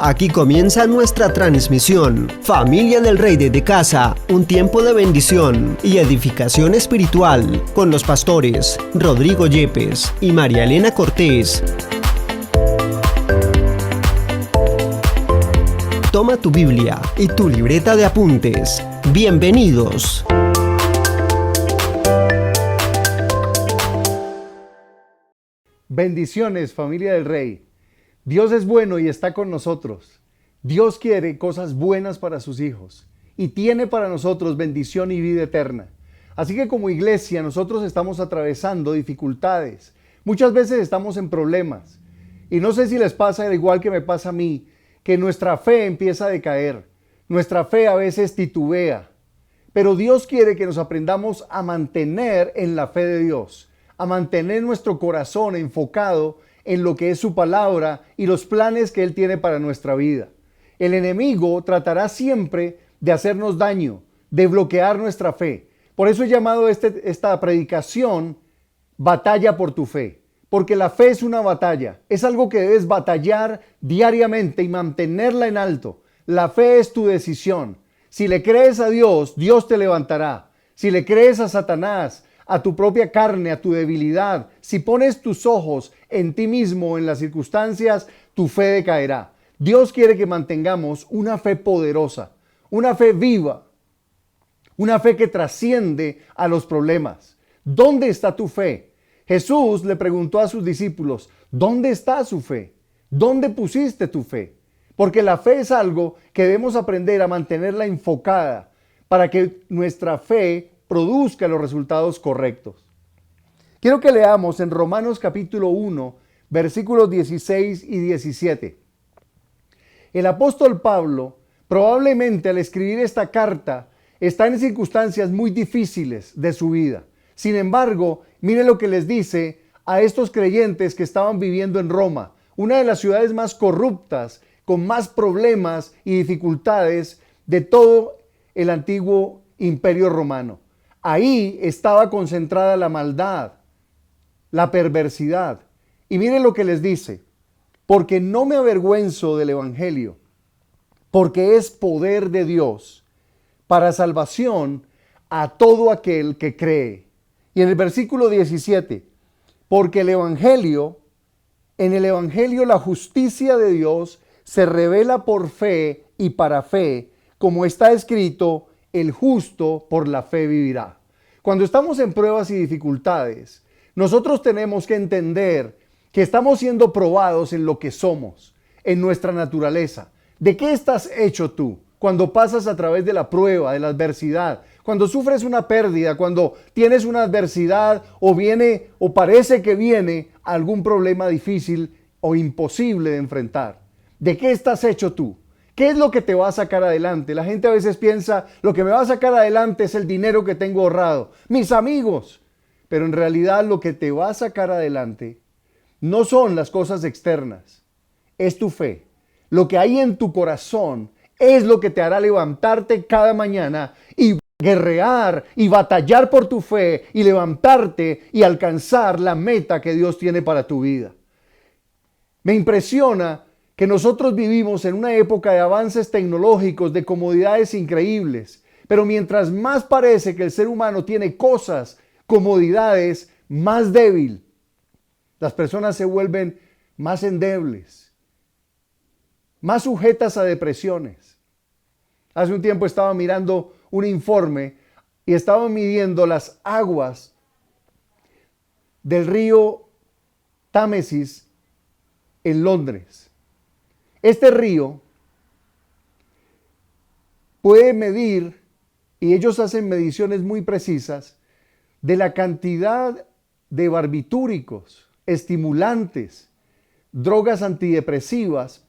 Aquí comienza nuestra transmisión. Familia del Rey desde casa, un tiempo de bendición y edificación espiritual con los pastores Rodrigo Yepes y María Elena Cortés. Toma tu Biblia y tu libreta de apuntes. Bienvenidos. Bendiciones, familia del Rey. Dios es bueno y está con nosotros. Dios quiere cosas buenas para sus hijos y tiene para nosotros bendición y vida eterna. Así que como iglesia nosotros estamos atravesando dificultades. Muchas veces estamos en problemas. Y no sé si les pasa al igual que me pasa a mí, que nuestra fe empieza a decaer. Nuestra fe a veces titubea. Pero Dios quiere que nos aprendamos a mantener en la fe de Dios, a mantener nuestro corazón enfocado en lo que es su palabra y los planes que Él tiene para nuestra vida. El enemigo tratará siempre de hacernos daño, de bloquear nuestra fe. Por eso he llamado esta predicación Batalla por tu fe. Porque la fe es una batalla, es algo que debes batallar diariamente y mantenerla en alto. La fe es tu decisión. Si le crees a Dios, Dios te levantará. Si le crees a Satanás, a tu propia carne, a tu debilidad, si pones tus ojos en ti mismo, en las circunstancias, tu fe decaerá. Dios quiere que mantengamos una fe poderosa, una fe viva, una fe que trasciende a los problemas. ¿Dónde está tu fe? Jesús le preguntó a sus discípulos, ¿dónde está su fe? ¿Dónde pusiste tu fe? Porque la fe es algo que debemos aprender a mantenerla enfocada para que nuestra fe produzca los resultados correctos. Quiero que leamos en Romanos capítulo 1, versículos 16 y 17. El apóstol Pablo, probablemente al escribir esta carta, está en circunstancias muy difíciles de su vida. Sin embargo, miren lo que les dice a estos creyentes que estaban viviendo en Roma, una de las ciudades más corruptas, con más problemas y dificultades de todo el antiguo imperio romano. Ahí estaba concentrada la maldad, la perversidad. Y miren lo que les dice, porque no me avergüenzo del evangelio, porque es poder de Dios para salvación a todo aquel que cree. Y en el versículo 17, porque en el evangelio la justicia de Dios se revela por fe y para fe, como está escrito, el justo por la fe vivirá. Cuando estamos en pruebas y dificultades, nosotros tenemos que entender que estamos siendo probados en lo que somos, en nuestra naturaleza. ¿De qué estás hecho tú cuando pasas a través de la prueba, de la adversidad? Cuando sufres una pérdida, cuando tienes una adversidad o viene o parece que viene algún problema difícil o imposible de enfrentar. ¿De qué estás hecho tú? ¿Qué es lo que te va a sacar adelante? La gente a veces piensa, lo que me va a sacar adelante es el dinero que tengo ahorrado, mis amigos. Pero en realidad lo que te va a sacar adelante no son las cosas externas, es tu fe. Lo que hay en tu corazón es lo que te hará levantarte cada mañana y guerrear y batallar por tu fe y levantarte y alcanzar la meta que Dios tiene para tu vida. Me impresiona que nosotros vivimos en una época de avances tecnológicos, de comodidades increíbles, pero mientras más parece que el ser humano tiene cosas, comodidades, más débil. Las personas se vuelven más endebles, más sujetas a depresiones. Hace un tiempo estaba mirando un informe y estaban midiendo las aguas del río Támesis en Londres. Este río puede medir, y ellos hacen mediciones muy precisas, de la cantidad de barbitúricos, estimulantes, drogas antidepresivas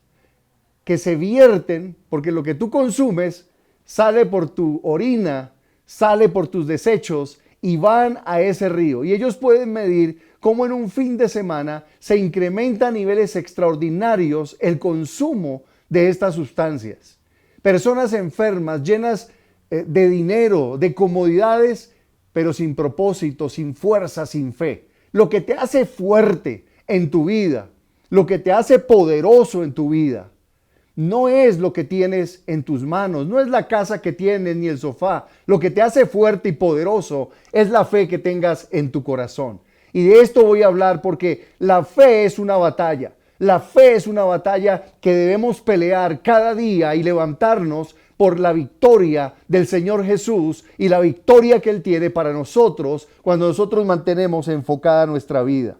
que se vierten, porque lo que tú consumes sale por tu orina, sale por tus desechos y van a ese río. Y ellos pueden medir cómo en un fin de semana se incrementa a niveles extraordinarios el consumo de estas sustancias. Personas enfermas, llenas de dinero, de comodidades, pero sin propósito, sin fuerza, sin fe. Lo que te hace fuerte en tu vida, lo que te hace poderoso en tu vida, no es lo que tienes en tus manos, no es la casa que tienes ni el sofá. Lo que te hace fuerte y poderoso es la fe que tengas en tu corazón. Y de esto voy a hablar porque la fe es una batalla. La fe es una batalla que debemos pelear cada día y levantarnos por la victoria del Señor Jesús y la victoria que Él tiene para nosotros cuando nosotros mantenemos enfocada nuestra vida.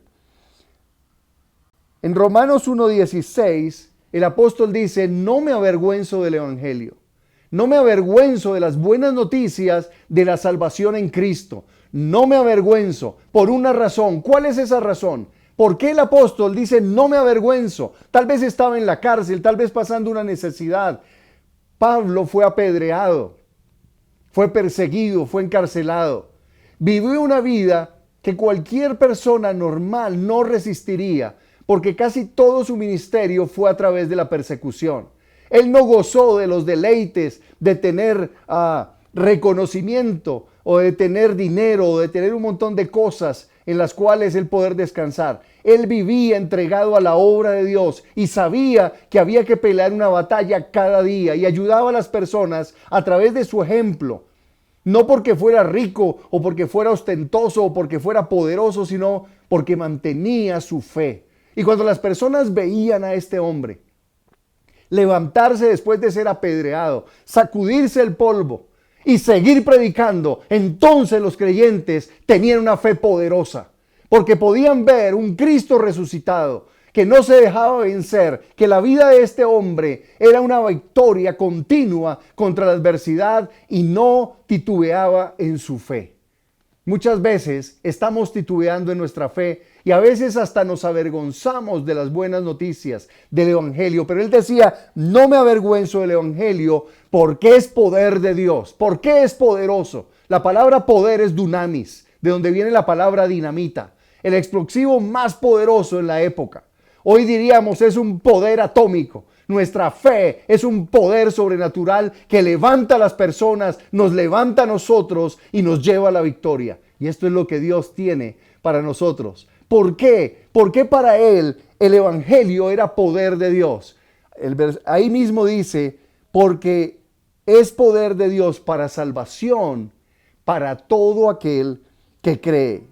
En Romanos 1:16, el apóstol dice: no me avergüenzo del evangelio, no me avergüenzo de las buenas noticias de la salvación en Cristo. No me avergüenzo por una razón. ¿Cuál es esa razón? ¿Por qué el apóstol dice no me avergüenzo? Tal vez estaba en la cárcel, tal vez pasando una necesidad. Pablo fue apedreado, fue perseguido, fue encarcelado. Vivió una vida que cualquier persona normal no resistiría, porque casi todo su ministerio fue a través de la persecución. Él no gozó de los deleites de tener reconocimiento o de tener dinero o de tener un montón de cosas en las cuales él poder descansar. Él vivía entregado a la obra de Dios y sabía que había que pelear una batalla cada día y ayudaba a las personas a través de su ejemplo. No porque fuera rico o porque fuera ostentoso o porque fuera poderoso, sino porque mantenía su fe. Y cuando las personas veían a este hombre levantarse después de ser apedreado, sacudirse el polvo y seguir predicando, entonces los creyentes tenían una fe poderosa, porque podían ver un Cristo resucitado que no se dejaba vencer, que la vida de este hombre era una victoria continua contra la adversidad y no titubeaba en su fe. Muchas veces estamos titubeando en nuestra fe y a veces hasta nos avergonzamos de las buenas noticias del evangelio. Pero él decía: no me avergüenzo del evangelio porque es poder de Dios. ¿Por qué es poderoso? La palabra poder es dunamis, de donde viene la palabra dinamita, el explosivo más poderoso en la época. Hoy diríamos es un poder atómico. Nuestra fe es un poder sobrenatural que levanta a las personas, nos levanta a nosotros y nos lleva a la victoria. Y esto es lo que Dios tiene para nosotros. ¿Por qué? Porque para él el evangelio era poder de Dios. Ahí mismo dice: porque es poder de Dios para salvación para todo aquel que cree.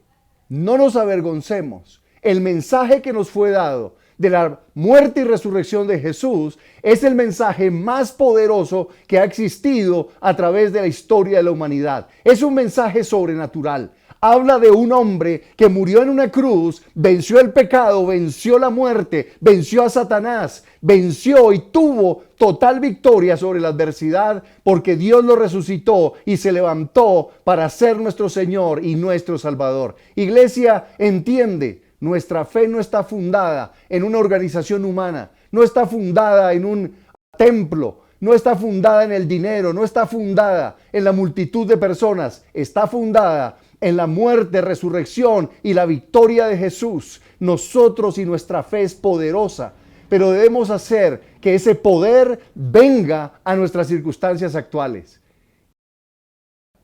No nos avergoncemos. El mensaje que nos fue dado de la muerte y resurrección de Jesús es el mensaje más poderoso que ha existido a través de la historia de la humanidad. Es un mensaje sobrenatural. Habla de un hombre que murió en una cruz, venció el pecado, venció la muerte, venció a Satanás, venció y tuvo total victoria sobre la adversidad, porque Dios lo resucitó y se levantó para ser nuestro Señor y nuestro Salvador. Iglesia, entiende. Nuestra fe no está fundada en una organización humana, no está fundada en un templo, no está fundada en el dinero, no está fundada en la multitud de personas, está fundada en la muerte, resurrección y la victoria de Jesús. Nosotros y nuestra fe es poderosa, pero debemos hacer que ese poder venga a nuestras circunstancias actuales.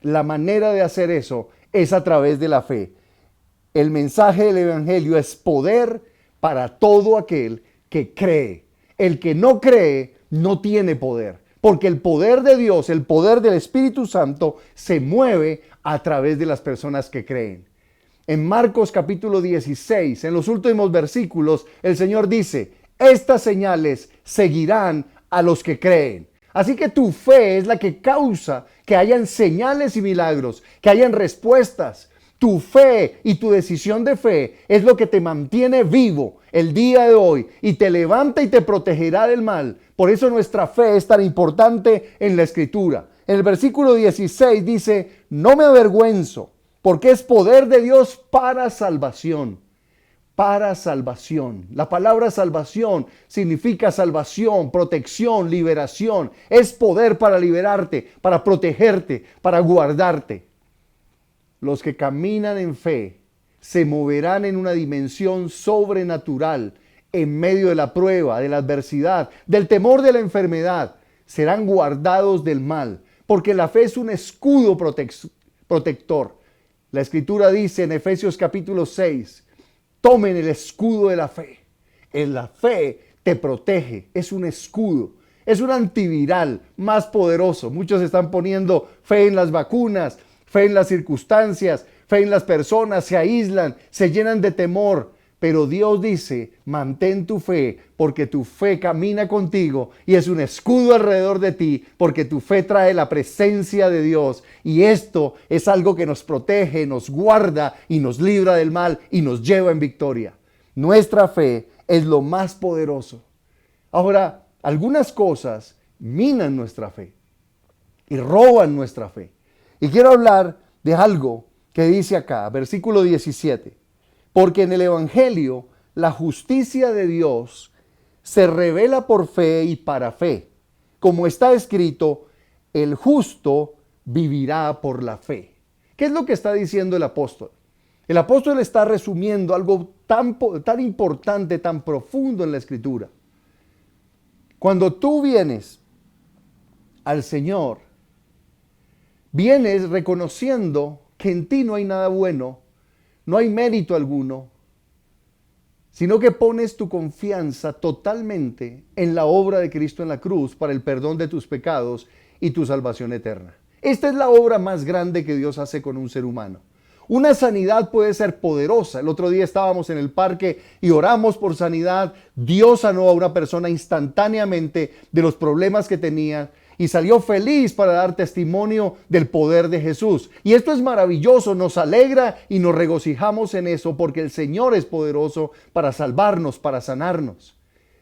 La manera de hacer eso es a través de la fe. El mensaje del evangelio es poder para todo aquel que cree. El que no cree no tiene poder, porque el poder de Dios, el poder del Espíritu Santo se mueve a través de las personas que creen. En Marcos capítulo 16, en los últimos versículos, el Señor dice: estas señales seguirán a los que creen. Así que tu fe es la que causa que hayan señales y milagros, que hayan respuestas. Tu fe y tu decisión de fe es lo que te mantiene vivo el día de hoy y te levanta y te protegerá del mal. Por eso nuestra fe es tan importante en la Escritura. En el versículo 16 dice: no me avergüenzo, porque es poder de Dios para salvación. Para salvación. La palabra salvación significa salvación, protección, liberación. Es poder para liberarte, para protegerte, para guardarte. Los que caminan en fe se moverán en una dimensión sobrenatural en medio de la prueba, de la adversidad, del temor de la enfermedad. Serán guardados del mal, porque la fe es un escudo protector. La Escritura dice en Efesios capítulo 6, tomen el escudo de la fe. En la fe te protege, es un escudo. Es un antiviral más poderoso. Muchos están poniendo fe en las vacunas, fe en las circunstancias, fe en las personas, se aíslan, se llenan de temor. Pero Dios dice, mantén tu fe, porque tu fe camina contigo y es un escudo alrededor de ti, porque tu fe trae la presencia de Dios. Y esto es algo que nos protege, nos guarda y nos libra del mal y nos lleva en victoria. Nuestra fe es lo más poderoso. Ahora, algunas cosas minan nuestra fe y roban nuestra fe. Y quiero hablar de algo que dice acá, versículo 17. Porque en el Evangelio la justicia de Dios se revela por fe y para fe. Como está escrito, el justo vivirá por la fe. ¿Qué es lo que está diciendo el apóstol? El apóstol está resumiendo algo tan importante, tan profundo en la Escritura. Cuando tú vienes al Señor, vienes reconociendo que en ti no hay nada bueno, no hay mérito alguno, sino que pones tu confianza totalmente en la obra de Cristo en la cruz para el perdón de tus pecados y tu salvación eterna. Esta es la obra más grande que Dios hace con un ser humano. Una sanidad puede ser poderosa. El otro día estábamos en el parque y oramos por sanidad. Dios sanó a una persona instantáneamente de los problemas que tenía y salió feliz para dar testimonio del poder de Jesús. Y esto es maravilloso, nos alegra y nos regocijamos en eso porque el Señor es poderoso para salvarnos, para sanarnos.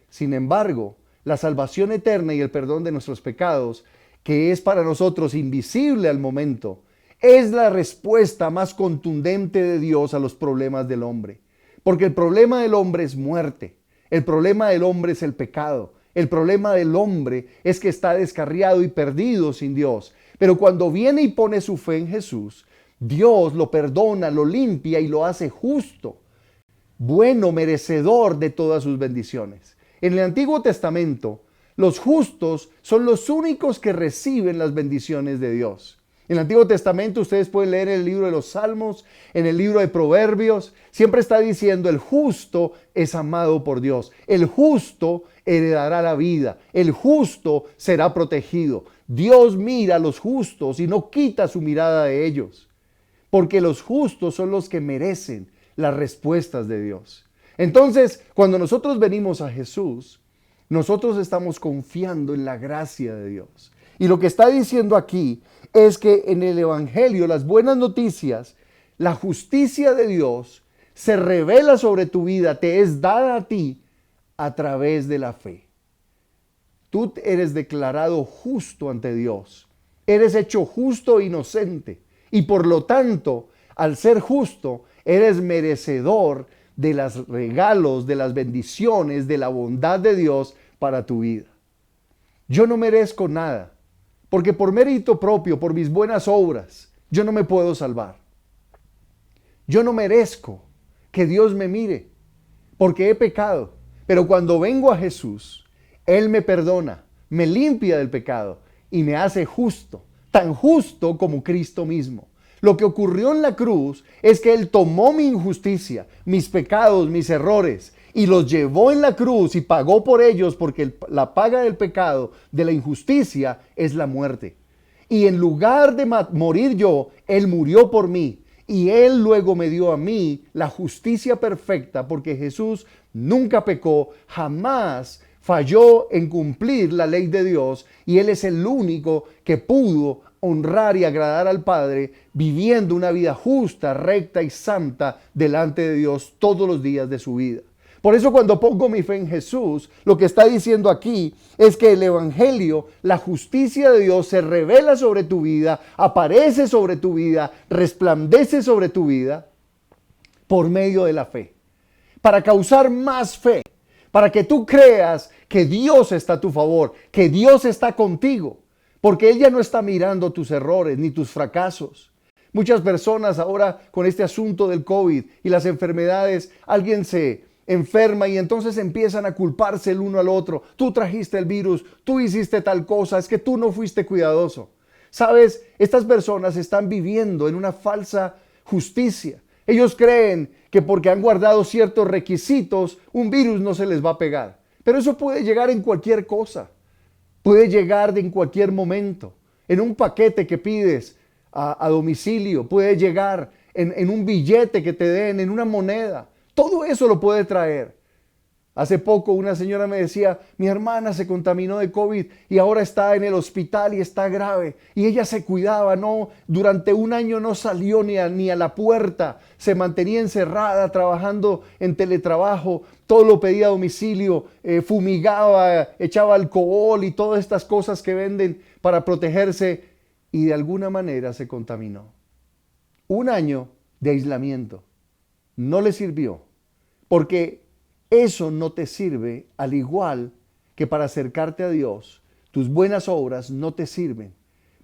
Sin embargo, la salvación eterna y el perdón de nuestros pecados, que es para nosotros invisible al momento, es la respuesta más contundente de Dios a los problemas del hombre. Porque el problema del hombre es muerte. El problema del hombre es el pecado. El problema del hombre es que está descarriado y perdido sin Dios. Pero cuando viene y pone su fe en Jesús, Dios lo perdona, lo limpia y lo hace justo, bueno, merecedor de todas sus bendiciones. En el Antiguo Testamento, los justos son los únicos que reciben las bendiciones de Dios. En el Antiguo Testamento ustedes pueden leer el libro de los Salmos, en el libro de Proverbios, siempre está diciendo el justo es amado por Dios, el justo heredará la vida, el justo será protegido. Dios mira a los justos y no quita su mirada de ellos, porque los justos son los que merecen las respuestas de Dios. Entonces, cuando nosotros venimos a Jesús, nosotros estamos confiando en la gracia de Dios. Y lo que está diciendo aquí es que en el Evangelio, las buenas noticias, la justicia de Dios se revela sobre tu vida, te es dada a ti a través de la fe. Tú eres declarado justo ante Dios, eres hecho justo e inocente y por lo tanto, al ser justo, eres merecedor de los regalos, de las bendiciones, de la bondad de Dios para tu vida. Yo no merezco nada. Porque por mérito propio, por mis buenas obras, yo no me puedo salvar. Yo no merezco que Dios me mire, porque he pecado. Pero cuando vengo a Jesús, Él me perdona, me limpia del pecado y me hace justo, tan justo como Cristo mismo. Lo que ocurrió en la cruz es que Él tomó mi injusticia, mis pecados, mis errores, y los llevó en la cruz y pagó por ellos, porque la paga del pecado, de la injusticia, es la muerte. Y en lugar de morir yo, Él murió por mí. Y Él luego me dio a mí la justicia perfecta, porque Jesús nunca pecó, jamás falló en cumplir la ley de Dios. Y Él es el único que pudo honrar y agradar al Padre, viviendo una vida justa, recta y santa delante de Dios todos los días de su vida. Por eso cuando pongo mi fe en Jesús, lo que está diciendo aquí es que el Evangelio, la justicia de Dios se revela sobre tu vida, aparece sobre tu vida, resplandece sobre tu vida por medio de la fe. Para causar más fe, para que tú creas que Dios está a tu favor, que Dios está contigo, porque Él ya no está mirando tus errores ni tus fracasos. Muchas personas ahora con este asunto del COVID y las enfermedades, alguien se enferma y entonces empiezan a culparse el uno al otro. Tú trajiste el virus, tú hiciste tal cosa, es que tú no fuiste cuidadoso. ¿Sabes? Estas personas están viviendo en una falsa justicia. Ellos creen que porque han guardado ciertos requisitos, un virus no se les va a pegar. Pero eso puede llegar en cualquier cosa. puede llegar en cualquier momento, en un paquete que pides a domicilio, puede llegar en un billete que te den, en una moneda. Todo eso lo puede traer. Hace poco una señora me decía, mi hermana se contaminó de COVID y ahora está en el hospital y está grave. Y ella se cuidaba, no, durante un año no salió ni a la puerta, se mantenía encerrada trabajando en teletrabajo, todo lo pedía a domicilio, fumigaba, echaba alcohol y todas estas cosas que venden para protegerse y de alguna manera se contaminó. Un año de aislamiento no le sirvió porque eso no te sirve, al igual que para acercarte a Dios. Tus buenas obras no te sirven,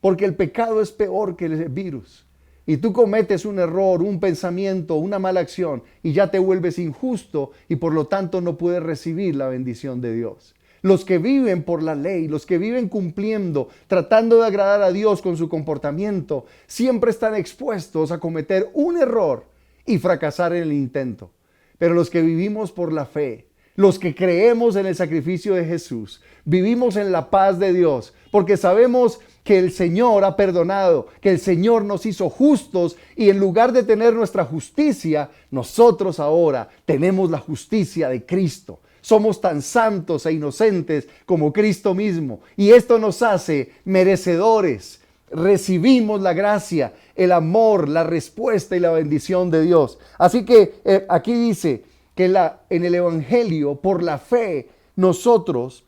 porque el pecado es peor que el virus. Y tú cometes un error, un pensamiento, una mala acción, y ya te vuelves injusto y por lo tanto no puedes recibir la bendición de Dios. Los que viven por la ley, los que viven cumpliendo, tratando de agradar a Dios con su comportamiento, siempre están expuestos a cometer un error y fracasar en el intento. Pero los que vivimos por la fe, los que creemos en el sacrificio de Jesús, vivimos en la paz de Dios, porque sabemos que el Señor ha perdonado, que el Señor nos hizo justos y en lugar de tener nuestra justicia, nosotros ahora tenemos la justicia de Cristo. Somos tan santos e inocentes como Cristo mismo y esto nos hace merecedores. Recibimos la gracia, el amor, la respuesta y la bendición de Dios. Así que aquí dice que en el Evangelio, por la fe, nosotros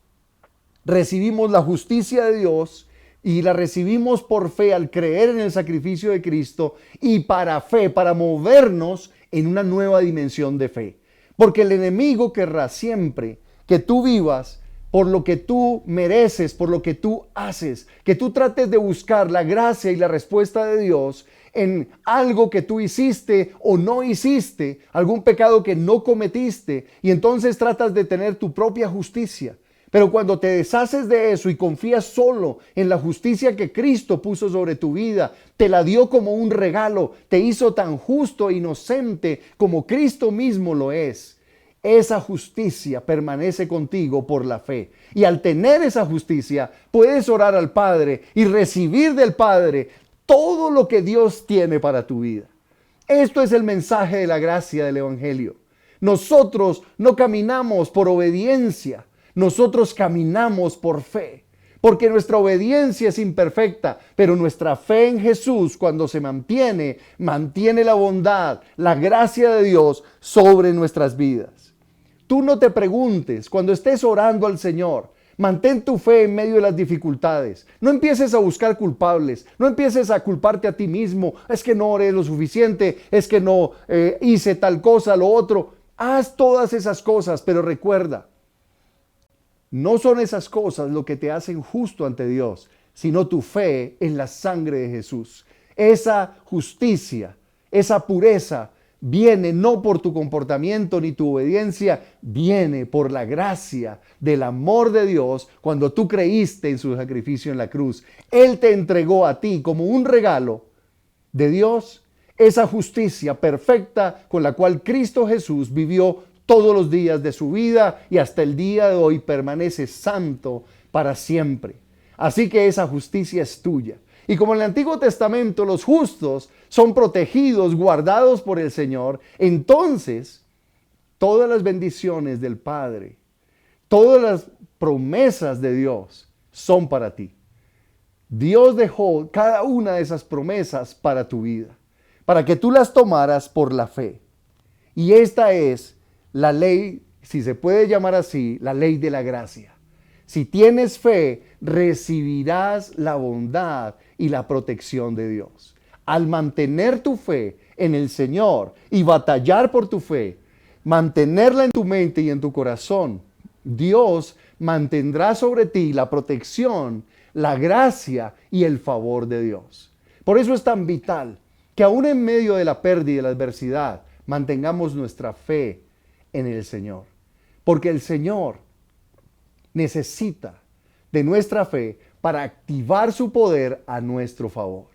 recibimos la justicia de Dios y la recibimos por fe al creer en el sacrificio de Cristo y para fe, para movernos en una nueva dimensión de fe. Porque el enemigo querrá siempre que tú vivas por lo que tú mereces, por lo que tú haces, que tú trates de buscar la gracia y la respuesta de Dios en algo que tú hiciste o no hiciste, algún pecado que no cometiste, y entonces tratas de tener tu propia justicia. Pero cuando te deshaces de eso y confías solo en la justicia que Cristo puso sobre tu vida, te la dio como un regalo, te hizo tan justo e inocente como Cristo mismo lo es. Esa justicia permanece contigo por la fe. Y al tener esa justicia, puedes orar al Padre y recibir del Padre todo lo que Dios tiene para tu vida. Esto es el mensaje de la gracia del Evangelio. Nosotros no caminamos por obediencia, nosotros caminamos por fe. Porque nuestra obediencia es imperfecta, pero nuestra fe en Jesús, cuando se mantiene la bondad, la gracia de Dios sobre nuestras vidas. Tú no te preguntes, cuando estés orando al Señor, mantén tu fe en medio de las dificultades. No empieces a buscar culpables, no empieces a culparte a ti mismo. Es que no oré lo suficiente, es que no hice tal cosa, lo otro. Haz todas esas cosas, pero recuerda, no son esas cosas lo que te hacen justo ante Dios, sino tu fe en la sangre de Jesús. Esa justicia, esa pureza viene no por tu comportamiento ni tu obediencia, viene por la gracia del amor de Dios cuando tú creíste en su sacrificio en la cruz. Él te entregó a ti como un regalo de Dios esa justicia perfecta con la cual Cristo Jesús vivió todos los días de su vida y hasta el día de hoy permanece santo para siempre. Así que esa justicia es tuya. Y como en el Antiguo Testamento los justos son protegidos, guardados por el Señor, entonces todas las bendiciones del Padre, todas las promesas de Dios son para ti. Dios dejó cada una de esas promesas para tu vida, para que tú las tomaras por la fe. Y esta es la ley, si se puede llamar así, la ley de la gracia. Si tienes fe, recibirás la bondad y la protección de Dios. Al mantener tu fe en el Señor y batallar por tu fe, mantenerla en tu mente y en tu corazón, Dios mantendrá sobre ti la protección, la gracia y el favor de Dios. Por eso es tan vital que aún en medio de la pérdida y de la adversidad, mantengamos nuestra fe en el Señor. Porque el Señor necesita de nuestra fe para activar su poder a nuestro favor.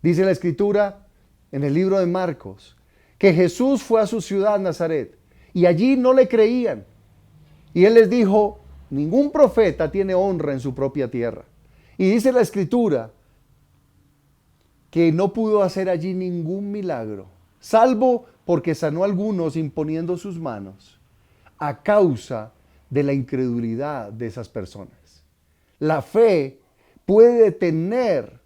Dice la Escritura en el libro de Marcos que Jesús fue a su ciudad Nazaret y allí no le creían. Y Él les dijo, Ningún profeta tiene honra en su propia tierra. Y dice la Escritura que no pudo hacer allí ningún milagro, salvo porque sanó a algunos imponiendo sus manos, a causa de la incredulidad de esas personas. La fe puede detener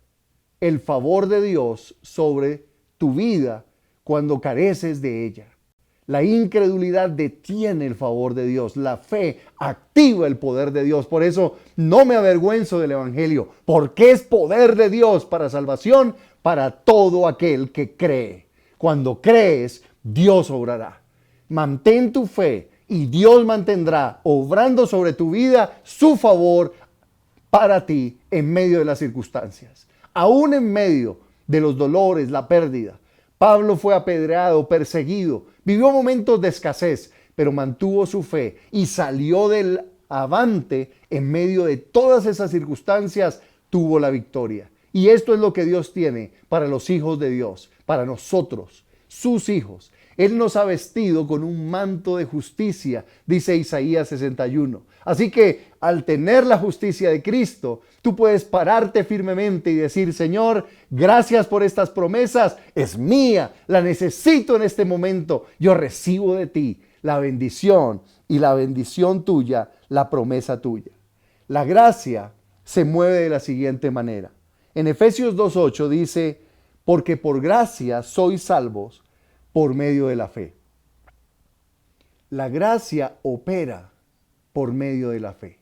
el favor de Dios sobre tu vida cuando careces de ella. La incredulidad detiene el favor de Dios. La fe activa el poder de Dios. Por eso no me avergüenzo del Evangelio, porque es poder de Dios para salvación para todo aquel que cree. Cuando crees, Dios obrará. Mantén tu fe y Dios mantendrá, obrando sobre tu vida, su favor para ti en medio de las circunstancias. Aún en medio de los dolores, la pérdida. Pablo fue apedreado, perseguido, vivió momentos de escasez, pero mantuvo su fe y salió del avante en medio de todas esas circunstancias, tuvo la victoria. Y esto es lo que Dios tiene para los hijos de Dios, para nosotros, sus hijos. Él nos ha vestido con un manto de justicia, dice Isaías 61. Así que al tener la justicia de Cristo, tú puedes pararte firmemente y decir: Señor, gracias por estas promesas, es mía, la necesito en este momento. Yo recibo de ti la bendición y la bendición tuya, la promesa tuya. La gracia se mueve de la siguiente manera. En Efesios 2:8 dice: porque por gracia sois salvos por medio de la fe. La gracia opera por medio de la fe.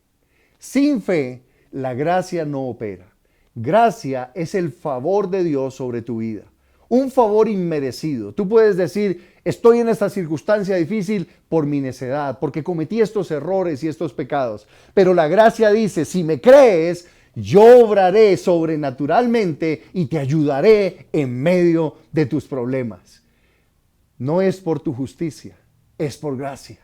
Sin fe, la gracia no opera. Gracia es el favor de Dios sobre tu vida. Un favor inmerecido. Tú puedes decir: estoy en esta circunstancia difícil por mi necedad, porque cometí estos errores y estos pecados. Pero la gracia dice: si me crees, yo obraré sobrenaturalmente y te ayudaré en medio de tus problemas. No es por tu justicia, es por gracia.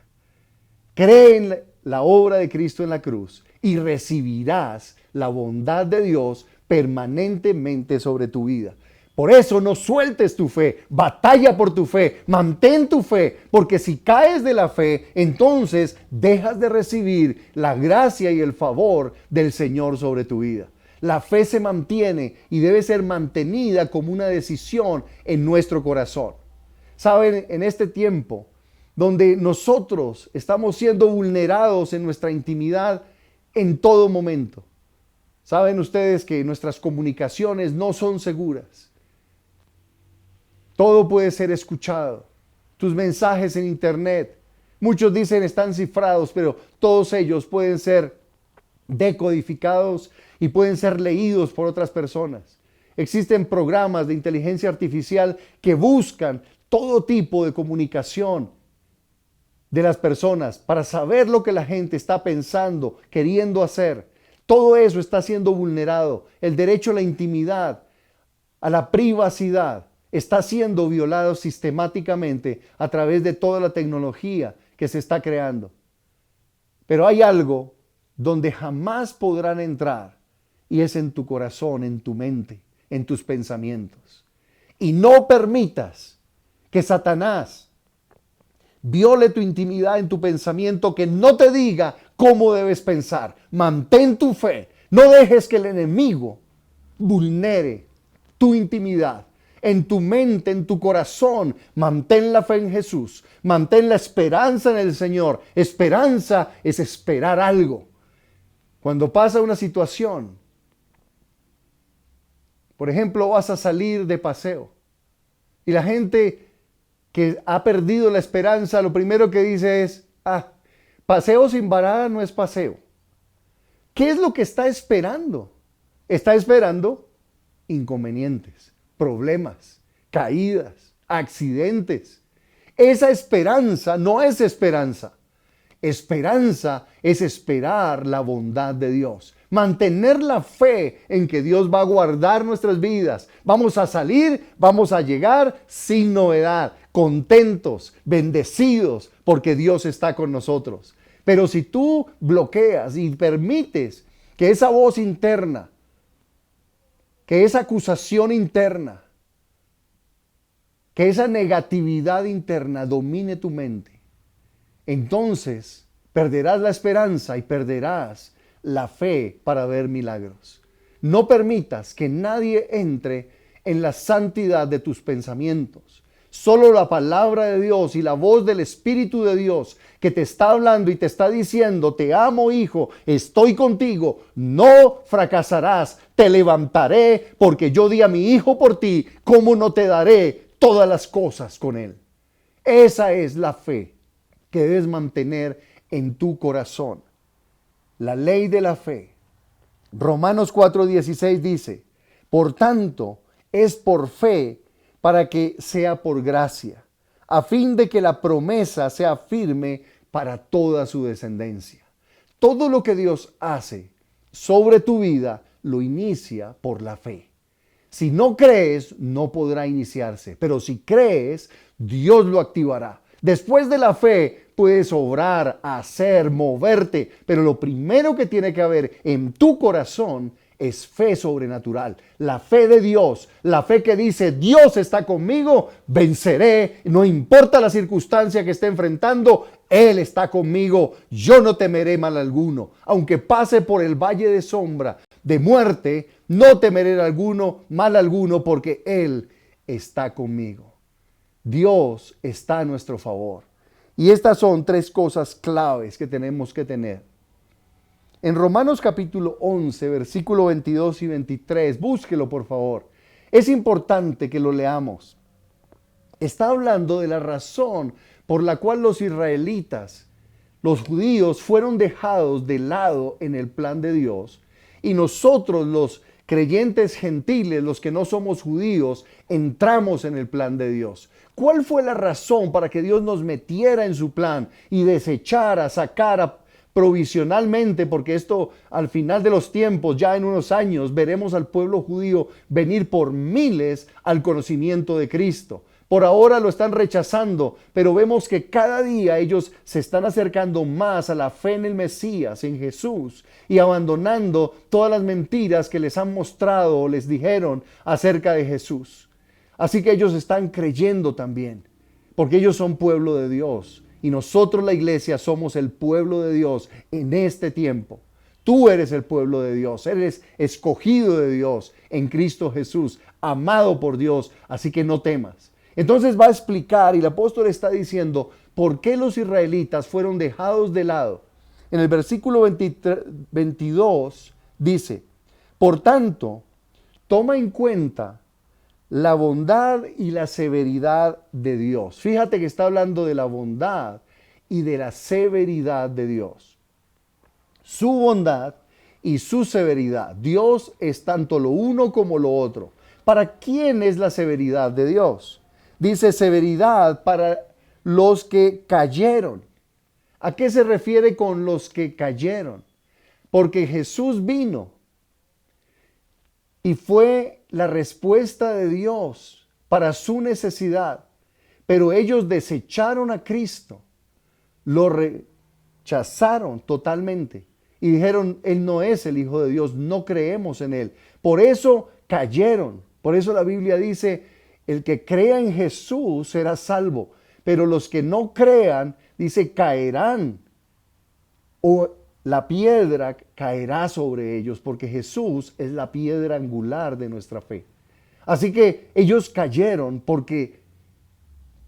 Cree en la obra de Cristo en la cruz y recibirás la bondad de Dios permanentemente sobre tu vida. Por eso no sueltes tu fe, batalla por tu fe, mantén tu fe, porque si caes de la fe, entonces dejas de recibir la gracia y el favor del Señor sobre tu vida. La fe se mantiene y debe ser mantenida como una decisión en nuestro corazón. Saben, en este tiempo donde nosotros estamos siendo vulnerados en nuestra intimidad en todo momento, saben ustedes que nuestras comunicaciones no son seguras. Todo puede ser escuchado. Tus mensajes en internet, muchos dicen están cifrados, pero todos ellos pueden ser decodificados y pueden ser leídos por otras personas. Existen programas de inteligencia artificial que buscan todo tipo de comunicación de las personas para saber lo que la gente está pensando, queriendo hacer. Todo eso está siendo vulnerado. El derecho a la intimidad, a la privacidad, está siendo violado sistemáticamente a través de toda la tecnología que se está creando. Pero hay algo donde jamás podrán entrar, y es en tu corazón, en tu mente, en tus pensamientos. Y no permitas que Satanás viole tu intimidad en tu pensamiento, que no te diga cómo debes pensar. Mantén tu fe. No dejes que el enemigo vulnere tu intimidad. En tu mente, en tu corazón, mantén la fe en Jesús. Mantén la esperanza en el Señor. Esperanza es esperar algo. Cuando pasa una situación, por ejemplo, vas a salir de paseo y la gente que ha perdido la esperanza, lo primero que dice es: paseo sin varada no es paseo. ¿Qué es lo que está esperando? Está esperando inconvenientes, problemas, caídas, accidentes. Esa esperanza no es esperanza. Esperanza es esperar la bondad de Dios. Mantener la fe en que Dios va a guardar nuestras vidas. Vamos a salir, vamos a llegar sin novedad, contentos, bendecidos, porque Dios está con nosotros. Pero si tú bloqueas y permites que esa voz interna, que esa acusación interna, que esa negatividad interna domine tu mente, entonces perderás la esperanza y perderás la fe para ver milagros. No permitas que nadie entre en la santidad de tus pensamientos. Solo la palabra de Dios y la voz del Espíritu de Dios que te está hablando y te está diciendo: te amo, hijo, estoy contigo, no fracasarás, te levantaré porque yo di a mi hijo por ti, ¿cómo no te daré todas las cosas con él? Esa es la fe que debes mantener en tu corazón. La ley de la fe. Romanos 4:16 dice: por tanto, es por fe para que sea por gracia, a fin de que la promesa sea firme para toda su descendencia. Todo lo que Dios hace sobre tu vida lo inicia por la fe. Si no crees, no podrá iniciarse, pero si crees, Dios lo activará. Después de la fe, puedes obrar, hacer, moverte, pero lo primero que tiene que haber en tu corazón es fe sobrenatural, la fe de Dios, la fe que dice: Dios está conmigo, venceré, no importa la circunstancia que esté enfrentando, Él está conmigo, yo no temeré mal alguno, aunque pase por el valle de sombra de muerte, no temeré mal alguno, porque Él está conmigo. Dios está a nuestro favor. Y estas son 3 cosas claves que tenemos que tener. En Romanos capítulo 11, versículo 22 y 23, búsquelo por favor. Es importante que lo leamos. Está hablando de la razón por la cual los israelitas, los judíos, fueron dejados de lado en el plan de Dios, y nosotros, los creyentes gentiles, los que no somos judíos, entramos en el plan de Dios. ¿Cuál fue la razón para que Dios nos metiera en su plan y desechara, sacara provisionalmente? Porque esto, al final de los tiempos, ya en unos años, veremos al pueblo judío venir por miles al conocimiento de Cristo. Por ahora lo están rechazando, pero vemos que cada día ellos se están acercando más a la fe en el Mesías, en Jesús, y abandonando todas las mentiras que les han mostrado o les dijeron acerca de Jesús. Así que ellos están creyendo también, porque ellos son pueblo de Dios, y nosotros, la iglesia, somos el pueblo de Dios en este tiempo. Tú eres el pueblo de Dios, eres escogido de Dios en Cristo Jesús, amado por Dios, así que no temas. Entonces va a explicar, y el apóstol está diciendo, por qué los israelitas fueron dejados de lado. En el versículo 22 dice: por tanto, toma en cuenta la bondad y la severidad de Dios. Fíjate que está hablando de la bondad y de la severidad de Dios. Su bondad y su severidad. Dios es tanto lo uno como lo otro. ¿Para quién es la severidad de Dios? Dice severidad para los que cayeron. ¿A qué se refiere con los que cayeron? Porque Jesús vino y fue la respuesta de Dios para su necesidad, pero ellos desecharon a Cristo, lo rechazaron totalmente y dijeron: Él no es el Hijo de Dios, no creemos en Él. Por eso cayeron. Por eso la Biblia dice: el que crea en Jesús será salvo, pero los que no crean, dice, caerán, o la piedra caerá sobre ellos, porque Jesús es la piedra angular de nuestra fe. Así que ellos cayeron porque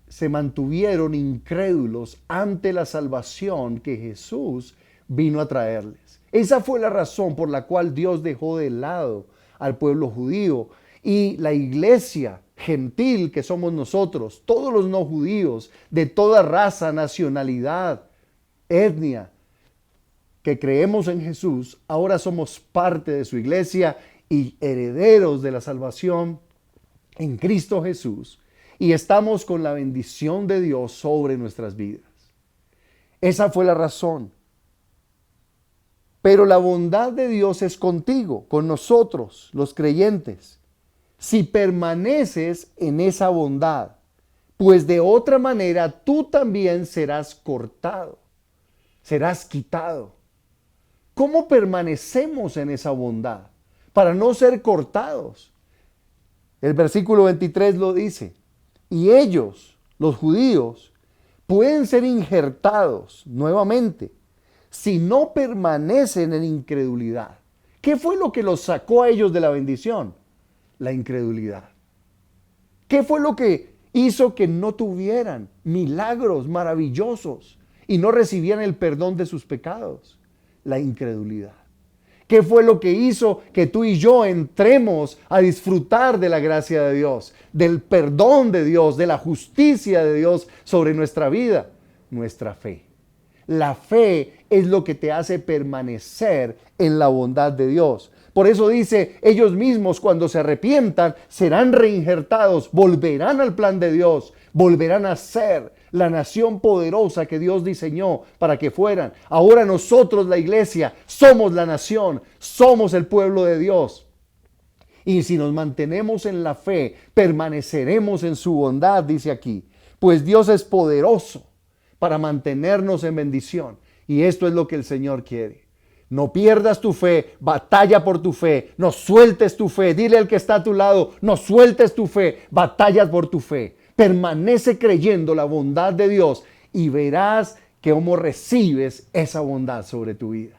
se mantuvieron incrédulos ante la salvación que Jesús vino a traerles. Esa fue la razón por la cual Dios dejó de lado al pueblo judío, y la iglesia gentil que somos nosotros, todos los no judíos, de toda raza, nacionalidad, etnia, que creemos en Jesús, ahora somos parte de su iglesia y herederos de la salvación en Cristo Jesús, y estamos con la bendición de Dios sobre nuestras vidas. Esa fue la razón. Pero la bondad de Dios es contigo, con nosotros, los creyentes, si permaneces en esa bondad, pues de otra manera tú también serás cortado, serás quitado. ¿Cómo permanecemos en esa bondad para no ser cortados? El versículo 23 lo dice: y ellos, los judíos, pueden ser injertados nuevamente si no permanecen en incredulidad. ¿Qué fue lo que los sacó a ellos de la bendición? La incredulidad. ¿Qué fue lo que hizo que no tuvieran milagros maravillosos y no recibieran el perdón de sus pecados? La incredulidad. ¿Qué fue lo que hizo que tú y yo entremos a disfrutar de la gracia de Dios, del perdón de Dios, de la justicia de Dios sobre nuestra vida? Nuestra fe. La fe es lo que te hace permanecer en la bondad de Dios. Por eso dice, ellos mismos cuando se arrepientan serán reinjertados, volverán al plan de Dios, volverán a ser la nación poderosa que Dios diseñó para que fueran. Ahora nosotros, la iglesia, somos la nación, somos el pueblo de Dios. Y si nos mantenemos en la fe, permaneceremos en su bondad, dice aquí. Pues Dios es poderoso para mantenernos en bendición. Y esto es lo que el Señor quiere. No pierdas tu fe, batalla por tu fe, no sueltes tu fe. Dile al que está a tu lado, no sueltes tu fe, batalla por tu fe. Permanece creyendo la bondad de Dios y verás que cómo recibes esa bondad sobre tu vida.